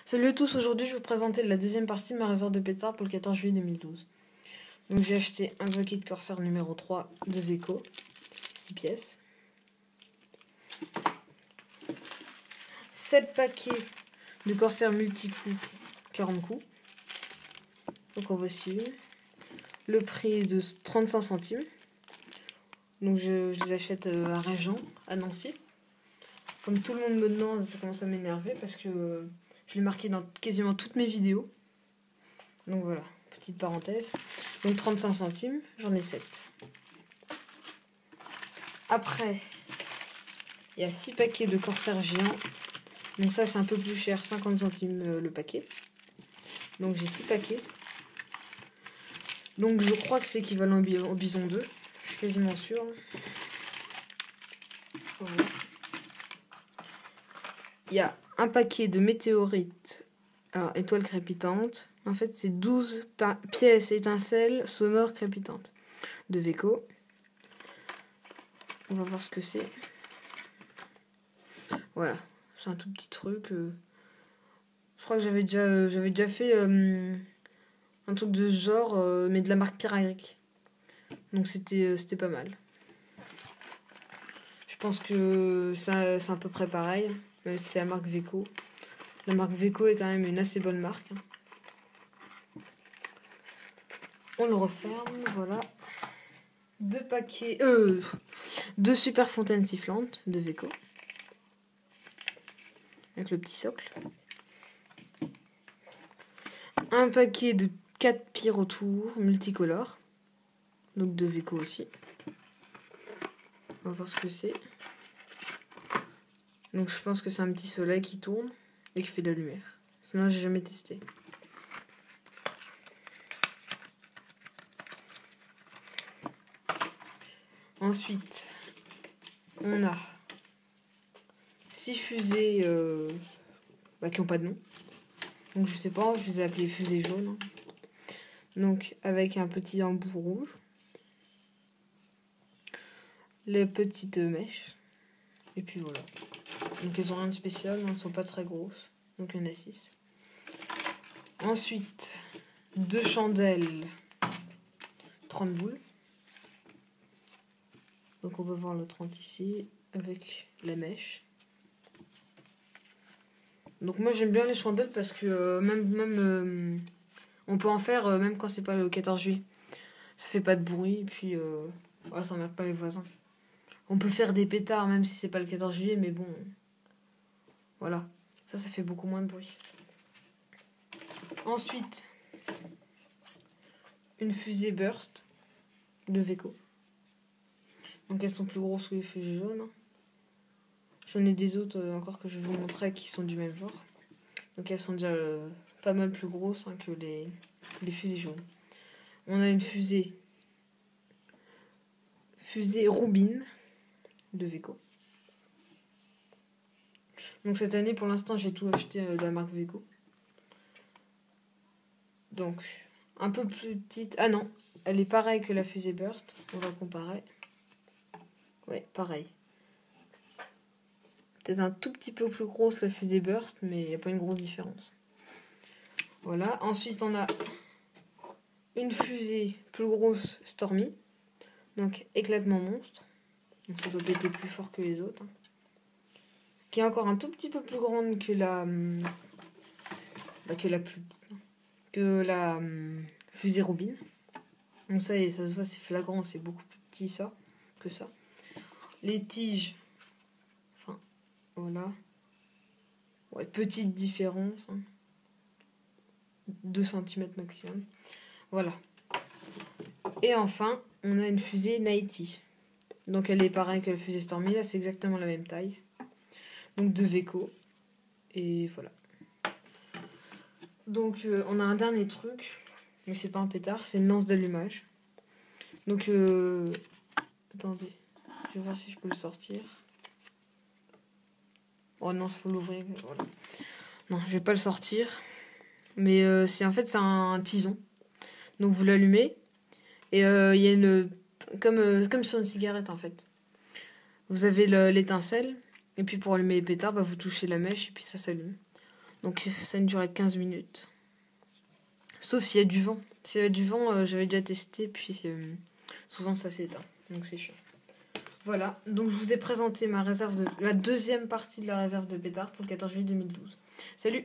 Salut à tous, aujourd'hui je vais vous présenter la deuxième partie de ma réserve de pétards pour le 14 juillet 2012. Donc j'ai acheté un paquet de Corsair numéro 3 de Weco, 6 pièces. 7 paquets de Corsair multi-coups, 40 coups. Donc en voici une. Le prix est de 35 centimes. Donc je les achète à Régent, à Nancy. Comme tout le monde me demande, ça commence à m'énerver parce que je l'ai marqué dans quasiment toutes mes vidéos. Donc voilà, petite parenthèse. Donc 35 centimes, j'en ai 7. Après, il y a 6 paquets de Corsair géant. Donc ça c'est un peu plus cher, 50 centimes le paquet. Donc j'ai 6 paquets. Donc je crois que c'est équivalent au Bison 2. Je suis quasiment sûre. Voilà. Il y a un paquet de météorites, alors étoiles crépitantes. En fait, c'est 12 pièces étincelles sonores crépitantes de Weco. On va voir ce que c'est. Voilà, c'est un tout petit truc. Je crois que j'avais déjà fait un truc de ce genre, mais de la marque Pyraglic. Donc c'était pas mal. Je pense que c'est à peu près pareil, même si c'est la marque Weco. La marque Weco est quand même une assez bonne marque. On le referme, voilà. 2 paquets, 2 super fontaines sifflantes de Weco. Avec le petit socle. Un paquet de 4 pyrotours multicolores. Donc de Weco aussi. On va voir ce que c'est. Donc je pense que c'est un petit soleil qui tourne et qui fait de la lumière. Sinon j'ai jamais testé. Ensuite, on a 6 fusées qui n'ont pas de nom. Donc je sais pas, je les ai appelées fusées jaunes. Donc avec un petit embout rouge. Les petites mèches. Et puis voilà. Donc elles ont rien de spécial, elles ne sont pas très grosses. Donc il y en a 6. Ensuite, 2 chandelles 30 boules. Donc on peut voir le 30 ici avec la mèche. Donc moi j'aime bien les chandelles parce que même on peut en faire même quand c'est pas le 14 juillet. Ça fait pas de bruit et puis ça emmerde pas les voisins. On peut faire des pétards même si c'est pas le 14 juillet, mais bon, voilà, ça fait beaucoup moins de bruit. Ensuite, une fusée burst de Weco. Donc elles sont plus grosses que les fusées jaunes. J'en ai des autres encore que je vais vous montrer qui sont du même genre. Donc elles sont déjà pas mal plus grosses que les fusées jaunes. On a une fusée Rubin de Weco. Donc cette année pour l'instant j'ai tout acheté de la marque Weco. Donc un peu plus petite. Ah non, elle est pareille que la fusée burst. On va comparer. Ouais, pareil. Peut-être un tout petit peu plus grosse la fusée burst, mais il n'y a pas une grosse différence. Voilà. Ensuite, on a une fusée plus grosse Stormy. Donc, éclatement monstre. Donc, ça doit péter plus fort que les autres. Qui est encore un tout petit peu plus grande que la plus petite. Que la fusée Rubin. Donc, ça se voit, c'est flagrant. C'est beaucoup plus petit, ça, que ça. Les tiges. Voilà. Ouais, petite différence. 2 cm maximum. Voilà. Et enfin, on a une fusée Nighty. Donc elle est pareille que la fusée Stormy. Là, c'est exactement la même taille. Donc de Weco. Et voilà. Donc on a un dernier truc. Mais c'est pas un pétard, c'est une lance d'allumage. Donc attendez. Je vais voir si je peux le sortir. Oh non, il faut l'ouvrir. Voilà. Non, je vais pas le sortir. Mais c'est un tison. Donc vous l'allumez. Et il y a une... Comme sur une cigarette en fait. Vous avez l'étincelle. Et puis pour allumer les pétards, vous touchez la mèche et puis ça s'allume. Donc ça a une durée de 15 minutes. Sauf s'il y a du vent. S'il y a du vent, j'avais déjà testé, puis souvent ça s'éteint. Donc c'est chiant. Voilà, donc je vous ai présenté la deuxième partie de la réserve de pétard pour le 14 juillet 2012. Salut!